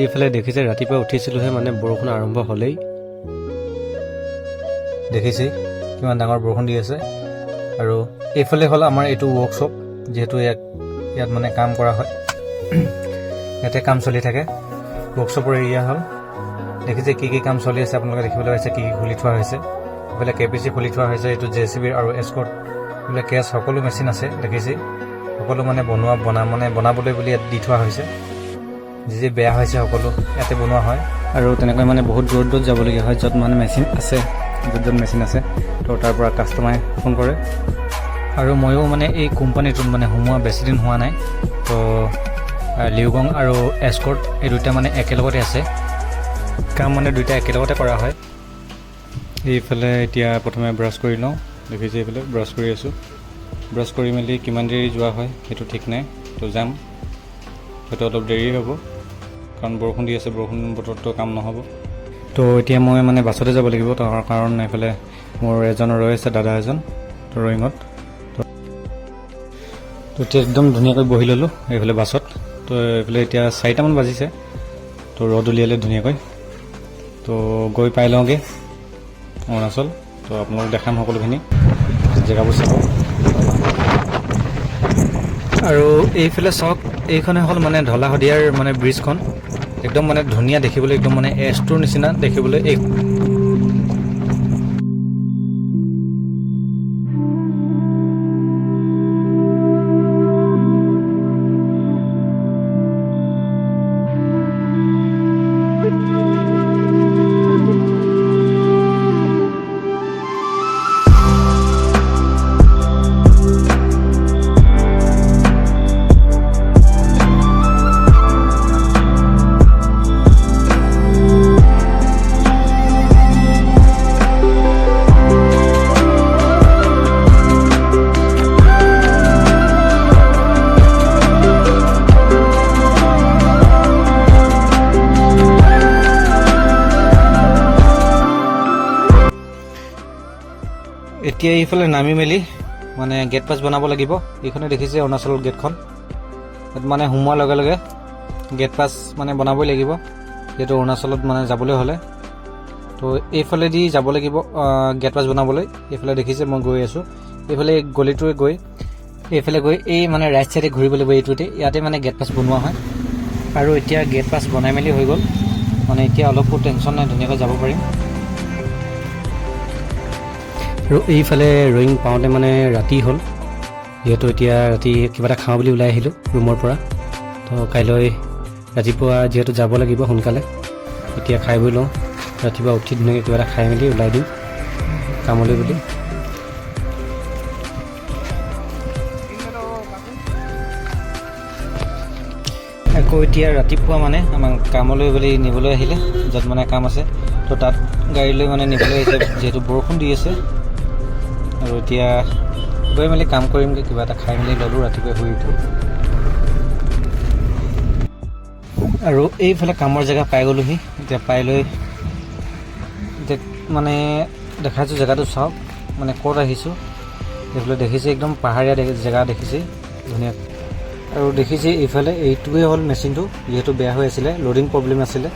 এইফালে দেখিছে ৰাতিপুৱা উঠিছিলোঁহে মানে বৰষুণ আৰম্ভ হ'লেই। দেখিছে কিমান ডাঙৰ বৰষুণ দি আছে। আৰু এইফালে হ'ল আমাৰ এইটো ৱৰ্কশ্বপ, যিহেতু ইয়াত মানে কাম কৰা হয়, ইয়াতে কাম চলি থাকে। ৱৰ্কশ্বপৰ এৰিয়া হ'ল। দেখিছে কি কি কাম চলি আছে, আপোনালোকে দেখিবলৈ পাইছে কি কি খুলি থোৱা হৈছে। এইফালে KPC খুলি থোৱা হৈছে, এইটো JCB আৰু এস্কৰ্ট, এইফালে কেছ সকলো মেচিন আছে। দেখিছে সকলো মানে বনাবলৈ বুলি ইয়াত দি থোৱা হৈছে। যি বেয়া হৈছে সকলো ইয়াতে বনোৱা হয়। আৰু তেনেকৈ মানে বহুত দূৰত যাবলগীয়া হয়, য'ত মানে মেচিন আছে, য'ত মেচিন আছে, তো তাৰ পৰা কাষ্টমাৰে ফোন কৰে। আৰু ময়ো মানে এই কোম্পানীটোত মানে সোমোৱা বেছি দিন হোৱা নাই। তো লিউগং আৰু এস্কৰ্ট এই দুটা মানে একেলগতে আছে, কাম মানে দুইটা একেলগতে কৰা হয়। এইফালে এতিয়া প্ৰথমে ব্ৰাছ কৰি লওঁ। দেখিছে এইফালে ব্ৰাছ কৰি আছোঁ। ব্ৰাছ কৰি মেলি কিমান দেৰি যোৱা হয় সেইটো ঠিক নাই, তো যাম। হয়তো অলপ দেৰি হ'ব, কাৰণ বৰষুণ দি আছে, বৰষুণ বতৰতো কাম নহ'ব। তো এতিয়া মই মানে বাছতে যাব লাগিব, তাৰ কাৰণ এইফালে মোৰ এজন ৰৈ আছে, দাদা এজন ৰয়িঙত। তো এতিয়া একদম ধুনীয়াকৈ বহি ল'লোঁ এইফালে বাছত। তো এইফালে এতিয়া 4টামান বাজিছে, তো ৰ'দ উলিয়ালে ধুনীয়াকৈ। তো গৈ পাই লওঁগৈ অৰুণাচল। তো আপোনালোক দেখাম সকলোখিনি জেগাবোৰ চাব। আৰু এইফালে চাওক, এইখনে হ'ল মানে ঢলা শদিয়াৰ মানে ব্ৰিজখন। একদম মানে ধুনীয়া দেখিবলৈ, একদম মানে এছটোৰ নিচিনা দেখিবলৈ। এতিয়া এইফালে নামি মেলি মানে গেট পাছ বনাব লাগিব। এইখনে দেখিছে অৰুণাচলৰ গেটখন। ইয়াত মানে সোমোৱাৰ লগে লগে গেট পাছ মানে বনাবই লাগিব, যিহেতু অৰুণাচলত মানে যাবলৈ হ'লে। তো এইফালেদি যাব লাগিব গেট পাছ বনাবলৈ। এইফালে দেখিছে মই গৈ আছোঁ। এইফালে গলিটোৱে গৈ এইফালে গৈ এই মানে ৰাইট চাইডে ঘূৰিব লাগিব এইটোতে। ইয়াতে মানে গেট পাছ বনোৱা হয়। আৰু এতিয়া গেট পাছ বনাই মেলি হৈ গ'ল, মানে এতিয়া অলপো টেনশ্যন নাই, ধুনীয়াকৈ যাব পাৰিম। আৰু এইফালে ৰয়িং পাওঁতে মানে ৰাতি হ'ল, যিহেতু এতিয়া ৰাতি কিবা এটা খাওঁ বুলি ওলাই আহিলোঁ ৰুমৰ পৰা। তো কাইলৈ ৰাতিপুৱা যিহেতু যাব লাগিব সোনকালে, এতিয়া খাই বৈ লওঁ। ৰাতিপুৱা উঠি ধুনীয়াকৈ কিবা এটা খাই মেলি ওলাই দিম কামলৈ বুলি। আকৌ এতিয়া ৰাতিপুৱা মানে আমাক কামলৈ বুলি নিবলৈ আহিলে, য'ত মানে কাম আছে। তো তাত গাড়ী লৈ মানে নিবলৈ আহিছে, যিহেতু বৰষুণ দি আছে। আৰু এতিয়া গৈ মেলি কাম কৰিমগৈ, কিবা এটা খাই মেলি ল'লোঁ, ৰাতিপুৱাই শুই উঠোঁ। আৰু এইফালে কামৰ জেগা পাই গ'লোহি। এতিয়া পাই লৈ এতিয়া মানে দেখাইছোঁ জেগাটো চাওক, মানে ক'ত আহিছোঁ। এইফালে দেখিছে একদম পাহাৰীয়া জেগা দেখিছে ধুনীয়া। আৰু দেখিছে এইফালে এইটোৱে হ'ল মেচিনটো, যিহেতু বেয়া হৈ আছিলে, লোডিং প্ৰব্লেম আছিলে।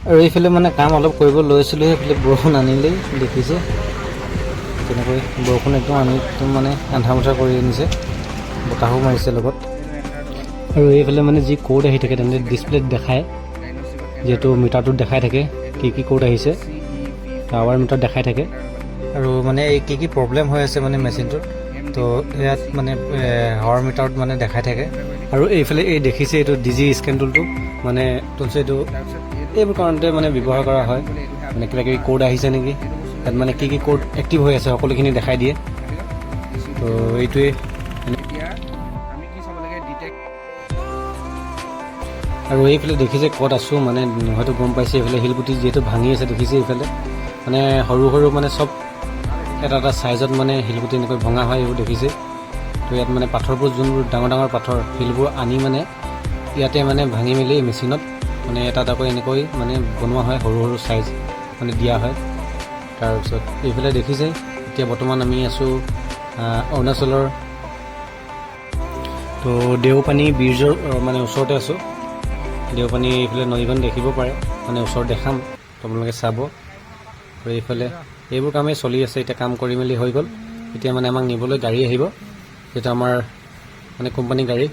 আৰু এইফালে মানে কাম অলপ কৰিব লৈছিলোঁ, সেইফালে বৰষুণ আনিলেই। দেখিছে তেনেকৈ বৰষুণ একদম মানে আন্ধাৰ মুন্ধাৰ কৰি আনিছে, বতাহো মাৰিছে লগত। আৰু এইফালে মানে যি কোড আহি থাকে তেন্তে ডিছপ্লেত দেখায়, যিহেতু মিটাৰটোত দেখাই থাকে কি কি কোড আহিছে, আৱাৰ মিটাৰত দেখাই থাকে। আৰু মানে এই কি কি প্ৰব্লেম হৈ আছে মানে মেচিনটোত, তো ইয়াত মানে আৱাৰ মিটাৰত মানে দেখাই থাকে। আৰু এইফালে এই দেখিছে এইটো DG স্কেন টুলটো, মানে এইটো এইবোৰ কাৰণতে মানে ব্যৱহাৰ কৰা হয়। মানে কিবা কিবি কোড আহিছে নেকি, তাত মানে কি কি কোড এক্টিভ হৈ আছে সকলোখিনি দেখাই দিয়ে। তো এইটোৱে। আৰু এইফালে দেখিছে ক'ত আছোঁ, মানে হয়তো গম পাইছে। এইফালে শিলগুটি যিহেতু ভাঙি আছে, দেখিছে এইফালে মানে সৰু সৰু মানে চব এটা এটা চাইজত মানে শিলগুটি এনেকৈ ভঙা হয়, এইবোৰ দেখিছে। তো ইয়াত মানে পাথৰবোৰ, যোনবোৰ ডাঙৰ ডাঙৰ পাথৰ, শিলবোৰ আনি মানে ইয়াতে মানে ভাঙি মেলি মেচিনত মানে এটা এটাকৈ এনেকৈ মানে বনোৱা হয়, সৰু সৰু চাইজ মানে দিয়া হয়। তাৰপিছত এইফালে দেখিছে এতিয়া বৰ্তমান আমি আছোঁ অৰুণাচলৰ। তো দেওপানী ব্ৰিজৰ মানে ওচৰতে আছোঁ। দেওপানী এইফালে নদীখন দেখিব পাৰে, মানে ওচৰত দেখাম, তোমালোকে চাব। আৰু এইফালে এইবোৰ কামেই চলি আছে। এতিয়া কাম কৰি মেলি হৈ গ'ল। এতিয়া মানে আমাক নিবলৈ গাড়ী আহিব, যিটো আমাৰ মানে কোম্পানী গাড়ী।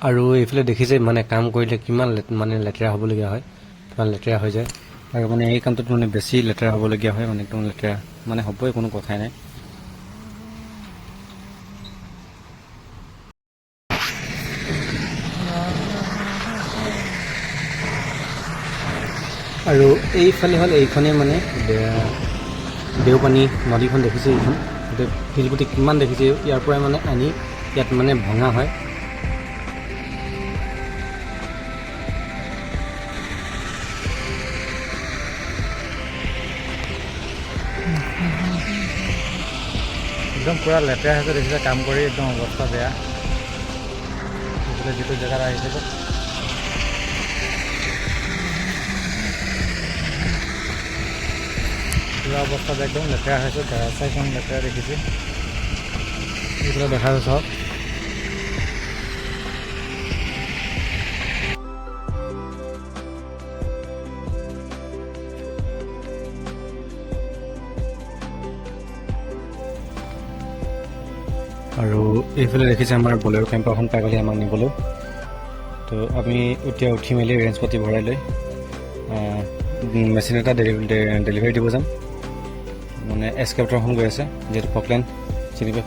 আৰু এইফালে দেখিছে মানে কাম কৰিলে কিমান মানে লেতেৰা হ'বলগীয়া হয়, কিমান লেতেৰা হৈ যায়। আৰু মানে এই কামটোত মানে বেছি লেতেৰা হ'বলগীয়া হয়, মানে একদম লেতেৰা মানে হ'বই, কোনো কথাই নাই। আৰু এইফালে হ'ল এইখনেই মানে দেওপানী নদীখন দেখিছে। এইখন গোটেই শিলগুটি কিমান দেখিছে। ইয়াৰ পৰাই মানে আনি ইয়াত মানে ভঙা হয়। একদম পূৰা লেতেৰা হৈছে দেখিছে, কাম কৰি একদম অৱস্থা বেয়া। এইফালে যিটো জেগাত আহিছিলোঁ পুৰা অৱস্থা একদম লেতেৰা হৈছে। চাইখন লেতেৰা দেখিছে। এইফালে দেখা যায় চব। আৰু এইফালে দেখিছে আমাৰ বলেৰো কেম্পাৰখন পাই গ'লে আমাক নিবলৈ। তো আমি এতিয়া উঠি মেলি ৰেঞ্জ পাতি ভৰাই লৈ মেচিন এটা ডেলিভাৰী দিব যাম। মানে এস্কেভেটৰখন গৈ আছে, যিহেতু ফকলেণ্ড চিনি পাই,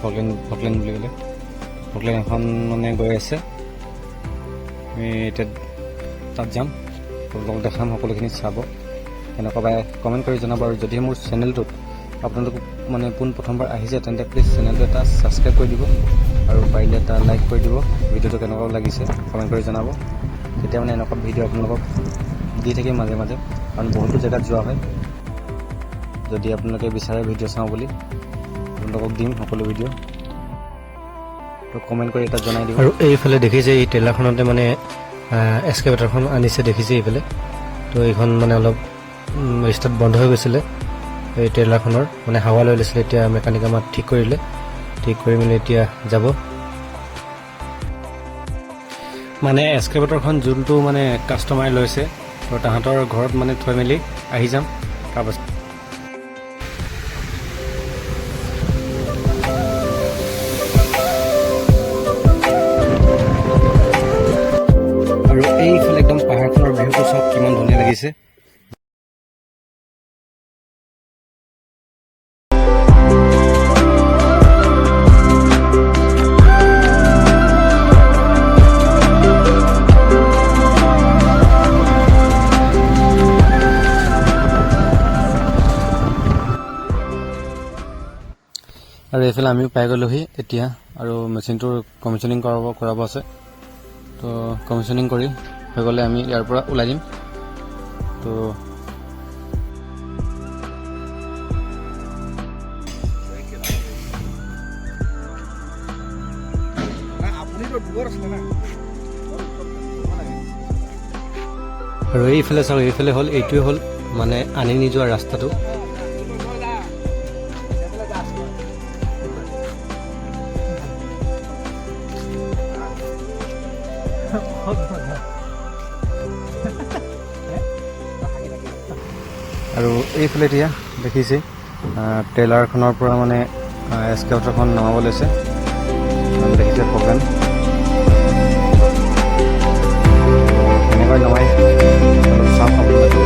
ফকলেণ্ড বুলি ক'লে ফকলেণ্ড এখন মানে গৈ আছে। আমি এতিয়া তাত যাম, আপোনালোকক দেখাম, সকলোখিনি চাব। এনেকুৱা পাই কমেণ্ট কৰি জনাব। আৰু যদি মোৰ চেনেলটোত আপোনালোক মানে প্ৰথমবাৰ আহিছে, তেন্তে প্লিজ চেনেলটো এটা ছাবস্ক্ৰাইব কৰি দিব, আৰু পাৰিলে এটা লাইক কৰি দিব। ভিডিঅ'টো কেনেকুৱা লাগিছে কমেণ্ট কৰি জনাব। তেতিয়া মানে এনেকুৱা ভিডিঅ' আপোনালোকক দি থাকিম মাজে মাজে, কাৰণ বহুতো জেগাত যোৱা হয়। যদি আপোনালোকে বিচাৰে ভিডিঅ' চাওঁ বুলি, আপোনালোকক দিম সকলো ভিডিঅ', তো কমেণ্ট কৰি এটা জনাই দিব। আৰু এইফালে দেখিছে এই ট্ৰেইলাৰখনতে মানে এস্কেভেটৰখন আনিছে, দেখিছে এইফালে। তো এইখন মানে অলপ ষ্টাৰ্ট বন্ধ হৈ গৈছিলে। এই ট্ৰেইলাৰখনৰ মানে হাৱা লৈ লৈছিলে। এতিয়া মেকানিকে আমাক ঠিক কৰিলে, ঠিক কৰি মেলি এতিয়া যাব। মানে এস্কেভেটৰখন যোনটো মানে কাষ্টমাৰে লৈছে, তো তাহাঁতৰ ঘৰত মানে থৈ মেলি আহি যাম তাৰপাছত। আৰু এইফালে একদম পাহাৰখনৰ ভিউটো চব কিমান ধুনীয়া লাগিছে। আৰু এইফালে আমিও পাই গ'লোহি এতিয়া। আৰু মেচিনটোৰ কমিশ্যনিং কৰাব আছে। তো কমিশ্যনিং কৰি হৈ গ'লে আমি ইয়াৰ পৰা ওলাই দিম। তো আৰু এইফালে চাওক, এইফালে হ'ল, এইটোৱে হ'ল মানে আনি নি যোৱা ৰাস্তাটো। আৰু এইফালে এতিয়া দেখিছে ট্ৰেইলাৰখনৰ পৰা মানে এস্কেভেটৰখন নমাব লৈছে, দেখিছে প্ৰগ্ৰেম কেনেকৈ নমাই অলপ চাম আপোনালোকে।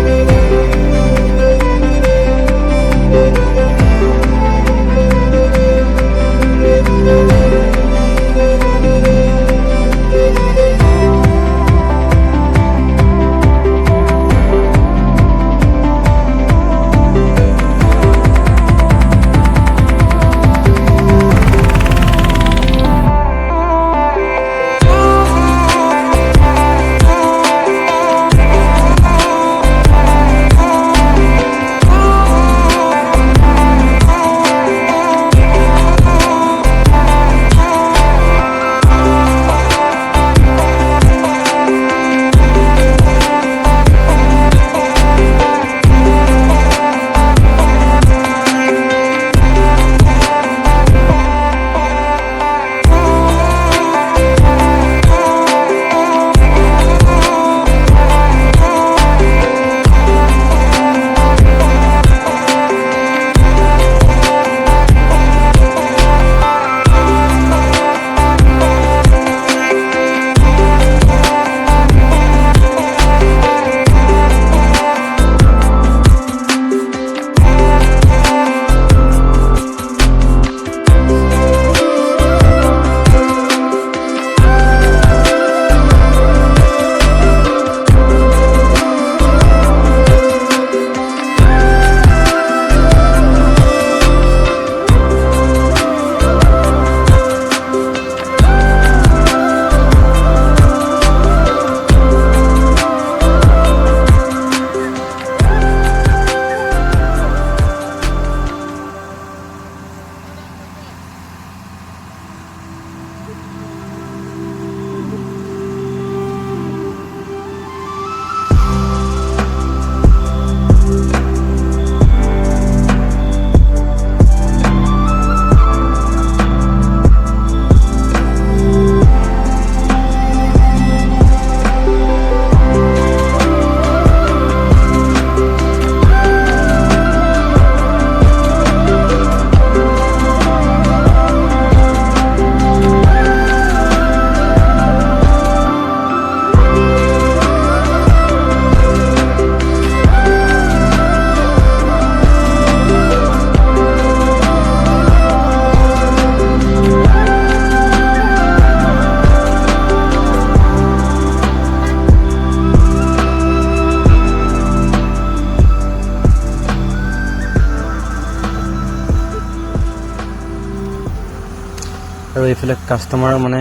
আৰু এইফালে কাষ্টমাৰৰ মানে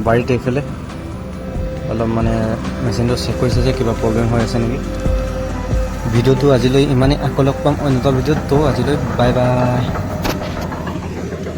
বাৰীত এইফালে অলপ মানে মেচিনটো চেক কৰিছে যে কিবা প্ৰব্লেম হৈ আছে নেকি। ভিডিঅ'টো আজিলৈ ইমানেই, আকৌ লগ পাম অন্য এটা ভিডিঅ'ত। তো আজিলৈ বাই বাই।